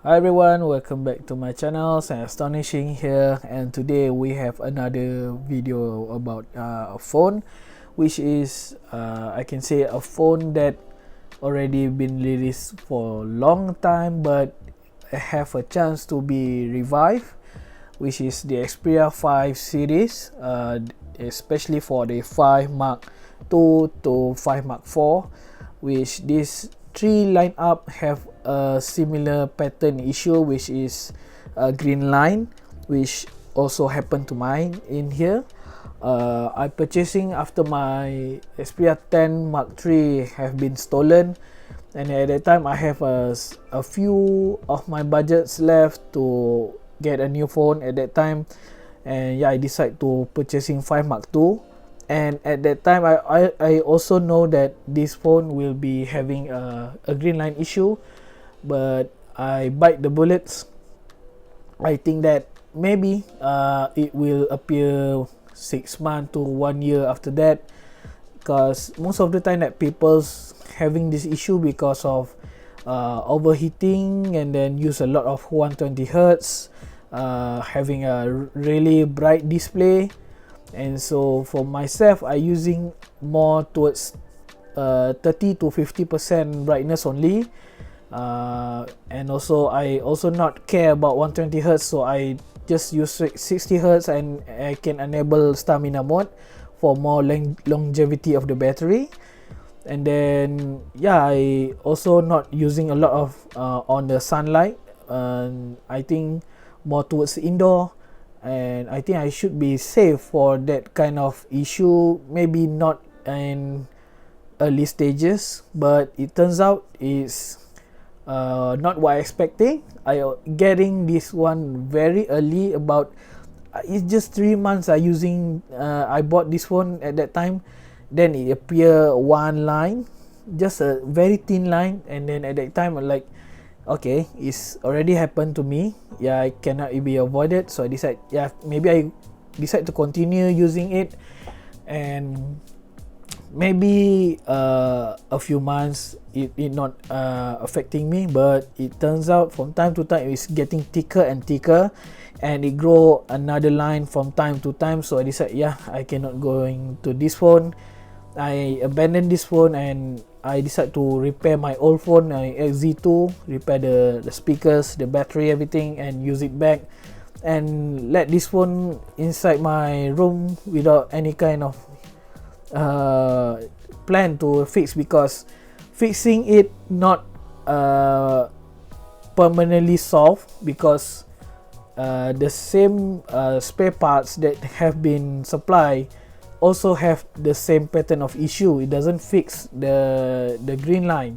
Hi everyone, welcome back to my channel. Saya Astonishing here, and today we have another video about a phone, which is I can say a phone that already been released for a long time but have a chance to be revived, which is the Xperia 5 series, especially for the 5 Mark II to 5 Mark IV, which these three lineup have a similar pattern issue, which is a green line, which also happened to mine in here. I purchasing after my Xperia 10 Mark III have been stolen, and at that time I have a few of my budgets left to get a new phone at that time, and yeah, I decided to purchasing 5 Mark II. And at that time I also know that this phone will be having a green line issue, but I bite the bullets. I think that maybe it will appear 6 months to 1 year after that, because most of the time that people's having this issue because of overheating and then use a lot of 120 Hz, having a really bright display. And so for myself, I using more towards 30 to 50% brightness only, and also I also not care about 120 Hz, so I just use 60 Hz and I can enable stamina mode for more longevity of the battery. And then yeah, I also not using a lot of on the sunlight, and I think more towards indoor. And I think I should be safe for that kind of issue. Maybe not in early stages, but it turns out it's not what I expecting. I getting this one very early, about it's just 3 months I using. I bought this one at that time, then it appear one line, just a very thin line, and then at that time I'm like, okay, it's already happened to me. Yeah, I cannot be avoided, so I decide, yeah, maybe I decide to continue using it, and maybe a few months it not affecting me, but it turns out from time to time it's getting thicker and thicker, and it grow another line from time to time. So I decide, yeah, I cannot going to this phone. I abandoned this phone and I decided to repair my old phone, my XZ2, repair the speakers, the battery, everything, and use it back, and let this phone inside my room without any kind of plan to fix, because fixing it not permanently solved, because the same spare parts that have been supplied also have the same pattern of issue. It doesn't fix the green line,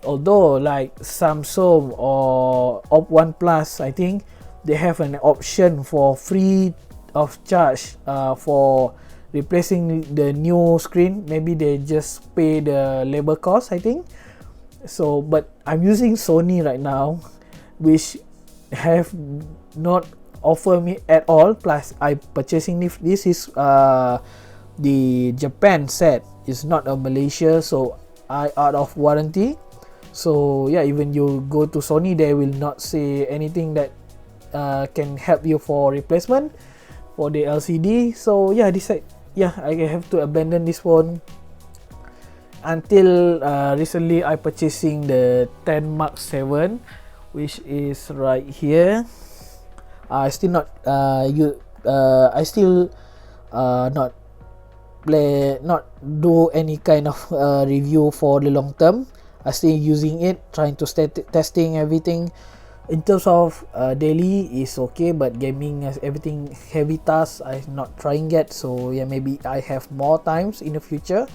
although like Samsung or OnePlus, I think they have an option for free of charge for replacing the new screen. Maybe they just pay the labor cost, I think so. But I'm using Sony right now, which have not offer me at all. Plus I purchasing this is the Japan set, is not a Malaysia, so I out of warranty. So yeah, even you go to Sony, they will not say anything that can help you for replacement for the LCD. So yeah, I decide, yeah, I have to abandon this phone until recently I purchasing the 10 Mark 7, which is right here. I still not not do any kind of review for the long term. I still using it, trying to testing everything. In terms of daily is okay, but gaming, everything heavy tasks I'm not trying yet. So yeah, maybe I have more times in the future.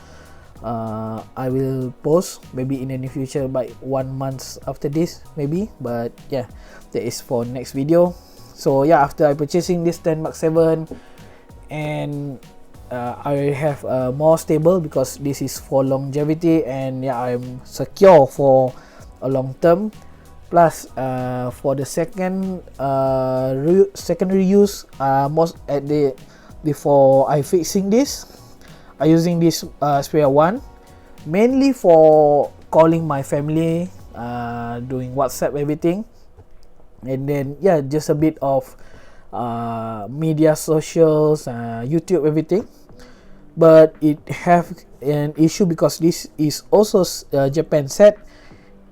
I will post maybe in the near future, by 1 month after this maybe. But yeah, that is for next video. So yeah, after I purchasing this 10 Mark 7, and I have more stable, because this is for longevity, and yeah, I'm secure for a long term. Plus for the secondary use, most at the before I fixing this, I using this Xperia 1 mainly for calling my family, doing WhatsApp, everything. and then yeah, just a bit of media, socials, YouTube, everything. But it have an issue because this is also Japan set,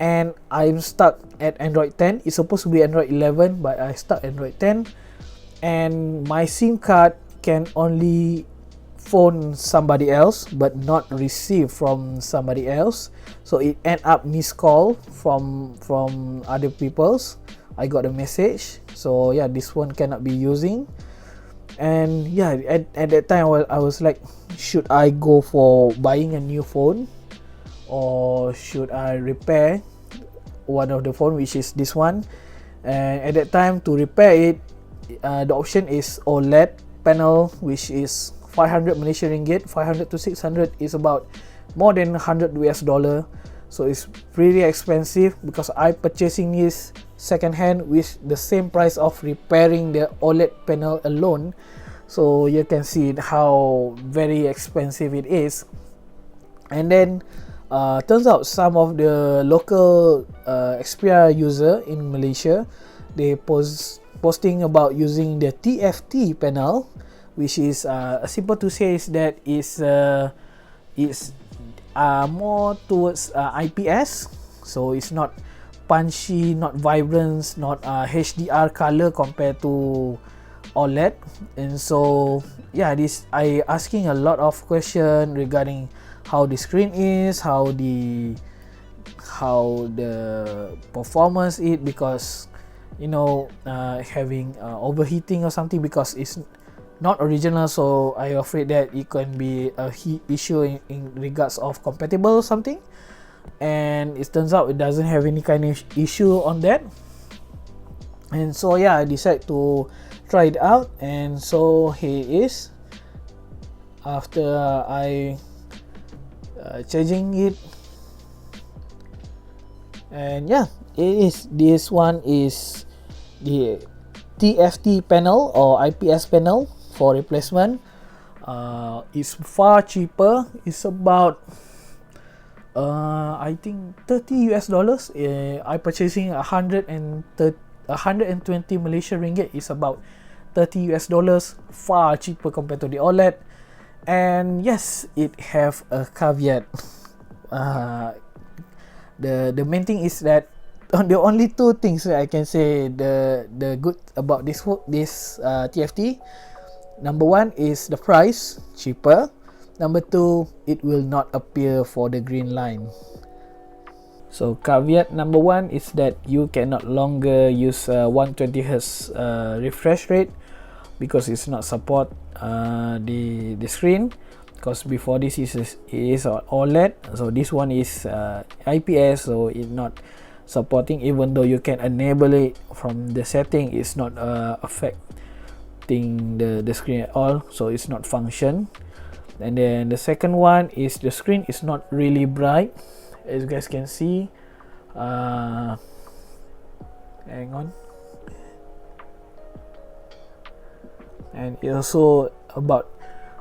and I'm stuck at Android 10. It's supposed to be Android 11, but I stuck Android 10, and my SIM card can only phone somebody else but not receive from somebody else, so it end up missed call from other people's. I got a message, so yeah, this one cannot be using. And yeah, at that time I was like, should I go for buying a new phone, or should I repair one of the phone, which is this one? And at that time, to repair it, the option is OLED panel, which is 500 Malaysian ringgit. 500 to 600 is about more than 100 US dollar, so it's really expensive because I purchasing this second hand with the same price of repairing the OLED panel alone. So you can see how very expensive it is. And then turns out some of the local Xperia user in Malaysia, they posting about using the TFT panel, which is simple to say is that it's more towards IPS, so it's not punchy, not vibrant, not HDR color compared to OLED. And so yeah, this I asking a lot of question regarding how the screen is, how the performance is, because you know, having overheating or something, because it's not original, so I afraid that it can be a issue in regards of compatible or something. And it turns out it doesn't have any kind of issue on that. And so yeah, I decided to try it out, and so here it is after I charging it. And yeah, it is, this one is the TFT panel or IPS panel for replacement. It's far cheaper. It's about I think 30 US dollars. I purchasing 120 Malaysian ringgit is about 30 US dollars, far cheaper compared to the OLED. And yes, it have a caveat. The main thing is that the only two things that I can say the good about this TFT. Number one is the price, cheaper. Number two, it will not appear for the green line. So caveat number one is that you cannot longer use 120 Hz refresh rate, because it's not support the screen, because before this is OLED, so this one is IPS, so it's not supporting. Even though you can enable it from the setting, it's not affecting the screen at all, so it's not function. And then the second one is the screen is not really bright, as you guys can see. Hang on. And it also about,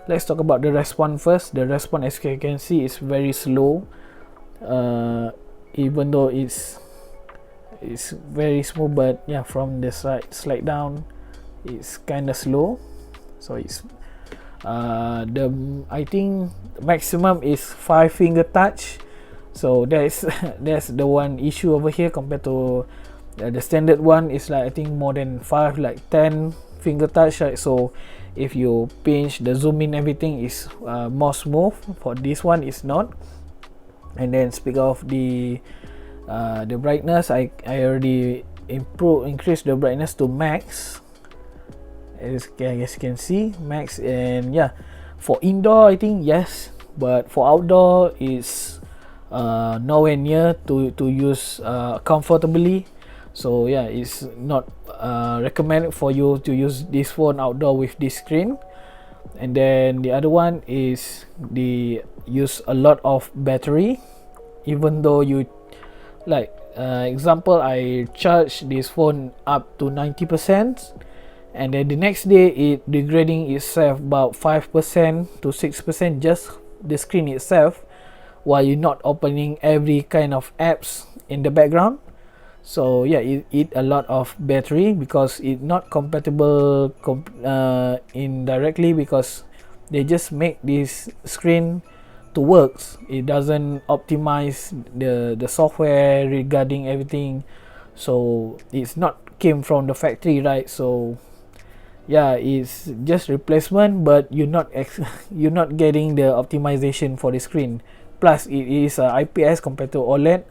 let's talk about the response first. The response, as you can see, is very slow. Even though it's very smooth, but yeah, from the slide down, it's kind of slow. So it's I think maximum is 5 finger touch. So that's the one issue over here compared to the standard one is like I think more than 5, like 10 finger touch, right? So if you pinch, the zoom in, everything is more smooth. For this one is not. And then speak of the brightness, I already increased the brightness to max, as you can see, max. And yeah, for indoor I think yes, but for outdoor is nowhere near to use comfortably. So yeah, it's not recommended for you to use this phone outdoor with this screen. And then the other one is the use a lot of battery, even though you like example, I charge this phone up to 90%, and then the next day it degrading itself about 5% to 6%, just the screen itself, while you're not opening every kind of apps in the background. So yeah, it eat a lot of battery because it not compatible indirectly, because they just make this screen to works. It doesn't optimize the software regarding everything, so it's not came from the factory, right? So yeah, it's just replacement, but you're not you're not getting the optimization for the screen. Plus it is IPS compared to OLED.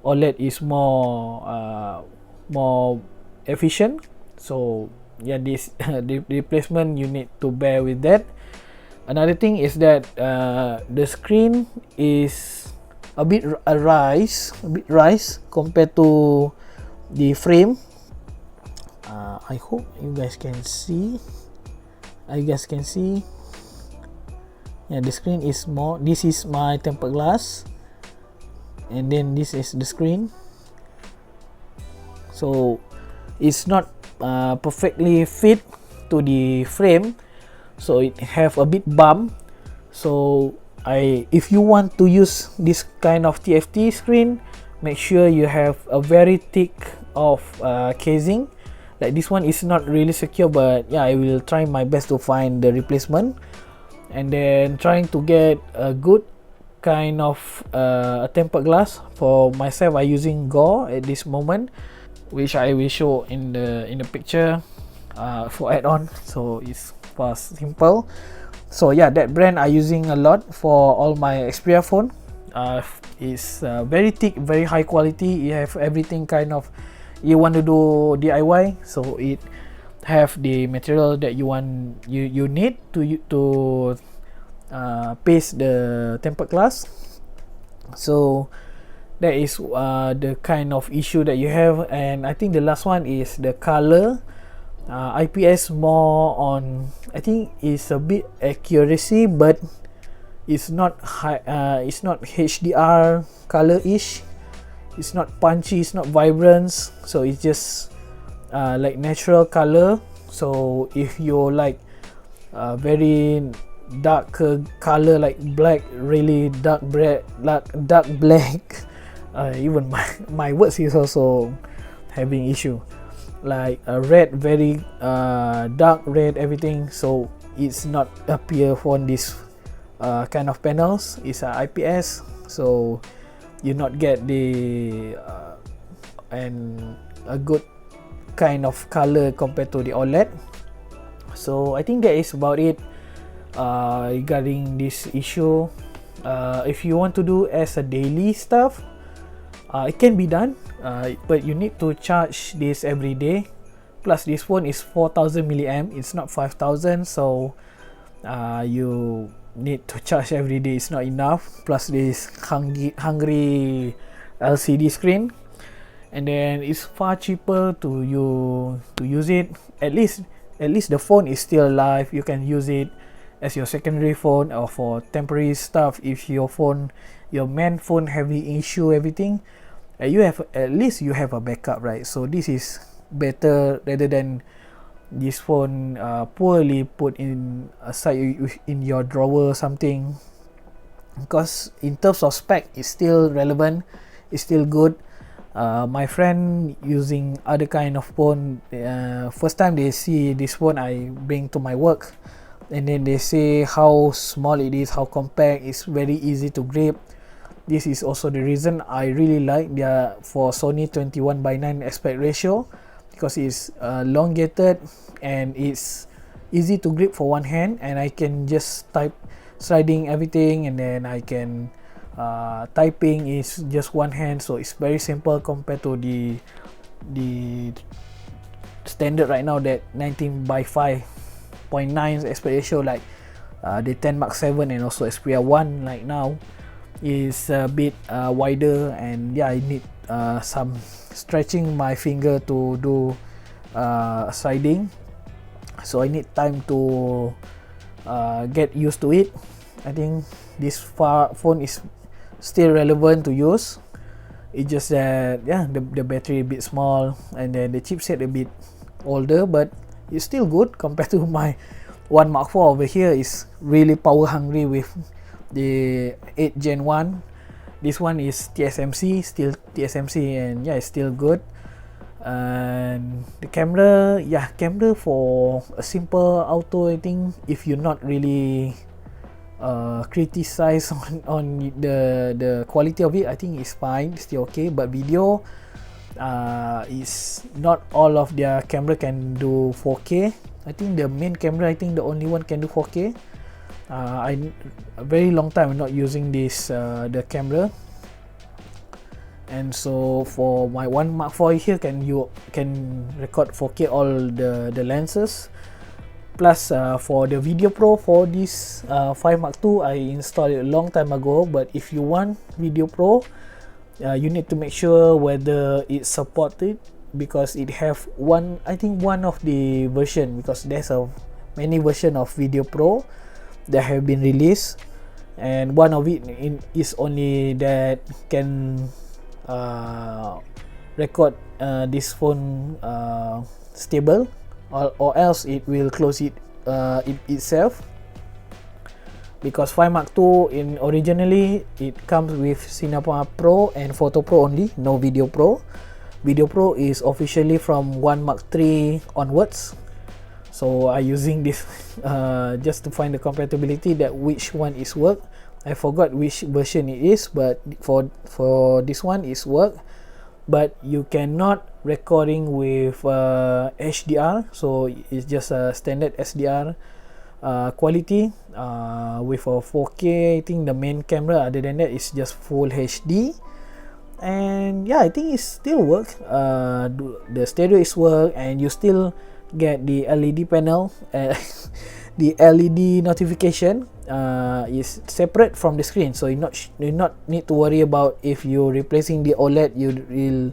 OLED is more efficient. So yeah, this the replacement, you need to bear with that. Another thing is that the screen is a bit rise compared to the frame. I hope you guys can see. Yeah, the screen is more. This is my tempered glass, and then this is the screen. So it's not perfectly fit to the frame, so it have a bit bump. So if you want to use this kind of TFT screen, make sure you have a very thick of casing. Like this one is not really secure, but yeah, I will try my best to find the replacement. And then trying to get a good kind of tempered glass. For myself, I using Gore at this moment, which I will show in the picture for add-on. So it's fast, simple. So yeah, that brand I using a lot for all my Xperia phone. It's very thick, very high quality. You have everything kind of you want to do DIY, so it have the material that you need to paste the tempered glass. So that is the kind of issue that you have. And I think the last one is the color. IPS more on, I think it's a bit accuracy, but it's not high. It's not HDR color-ish. It's not punchy, it's not vibrant, so it's just like natural color. So if you like very dark color like black, really dark black, even my words is also having issue, like red, very dark red, everything. So it's not appear on this kind of panels. It's IPS, so you not get the and a good kind of color compared to the OLED. So I think that is about it regarding this issue. If you want to do as a daily stuff, it can be done, but you need to charge this every day. Plus this phone is 4000 milliamp, it's not 5000, so you need to charge every day. It's not enough. Plus this hungry LCD screen, and then it's far cheaper to use it. At least the phone is still alive. You can use it as your secondary phone or for temporary stuff. If your main phone having issue, everything, you have at least you have a backup, right? So this is better rather than this phone poorly put in aside in your drawer or something. Because in terms of spec, it's still relevant, it's still good. My friend using other kind of phone, first time they see this phone I bring to my work, and then they say how small it is, how compact, it's very easy to grip. This is also the reason I really like their for Sony 21:9 aspect ratio, because it's elongated and it's easy to grip for one hand, and I can just type sliding everything, and then I can typing is just one hand, so it's very simple compared to the standard right now, that 19:5.9 aspect ratio, like the 10 Mark 7 and also Xperia 1 like now is a bit wider. And yeah, I need some stretching my finger to do sliding, so I need time to get used to it. I think this phone is still relevant to use. It's just that yeah, the battery a bit small, and then the chipset a bit older, but it's still good compared to my 1 Mark 4 over here. Is really power hungry with the 8 Gen 1, This one is TSMC, still TSMC, and yeah, it's still good. And the camera, yeah, camera for a simple auto, I think if you're not really criticize on the quality of it, I think it's fine, it's still okay. But video, is not all of their camera can do 4K. I think the main camera, I think the only one can do 4K. I a very long time not using this the camera, and so for my one Mark IV here, you can record 4K all the lenses. Plus for the Video Pro, for this 5 Mark II, I installed it a long time ago. But if you want Video Pro, you need to make sure whether it's supported, because it have one, I think one of the version, because there's a many version of Video Pro that have been released, and one of it is only that can record this phone stable, or else it will close itself. Because 5 Mark II originally it comes with Cinema Pro and Photo Pro only, no Video Pro. Video Pro is officially from 1 Mark III onwards. So I using this just to find the compatibility, that which one is work. I forgot which version it is, but for this one is work. But you cannot recording with HDR, so it's just a standard SDR quality with a 4K. I think the main camera, other than that, is just full HD. And yeah, I think it still work. The stereo is work, and you still get the LED panel. The LED notification is separate from the screen, so you not need to worry about if you're replacing the OLED, you will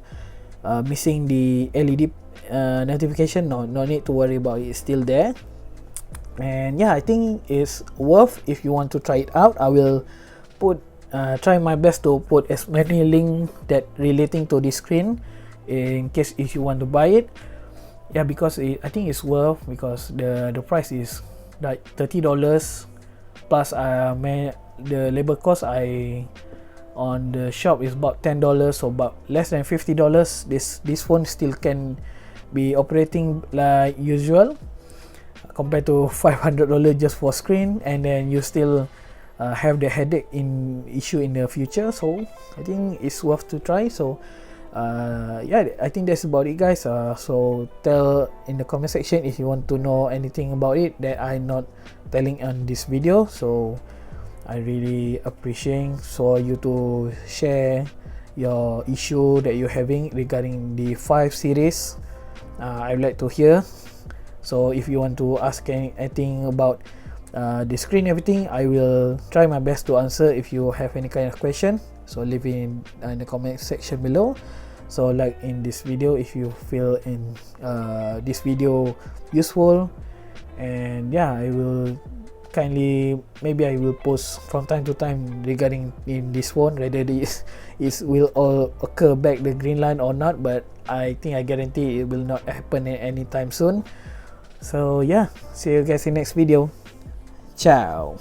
missing the LED notification. No need to worry about it, it's still there. And yeah, I think it's worth if you want to try it out. I will put try my best to put as many links that relating to this screen, in case if you want to buy it. Yeah, because I think it's worth, because the price is like $30 plus the labor cost on the shop is about $10, so about less than $50. This phone still can be operating like usual, compared to $500 just for screen, and then you still have the headache issue in the future. So I think it's worth to try. So yeah, I think that's about it, guys. So tell in the comment section if you want to know anything about it that I'm not telling on this video. So I really appreciate for you to share your issue that you're having regarding the 5 series. I'd like to hear. So if you want to ask anything about the screen, everything, I will try my best to answer. If you have any kind of question, so leave it in the comment section below. So like in this video, if you feel in this video useful, and yeah, I will kindly, maybe I will post from time to time regarding in this phone, whether this will all occur back the green line or not. But I think I guarantee it will not happen anytime soon. So yeah, see you guys in next video. Ciao.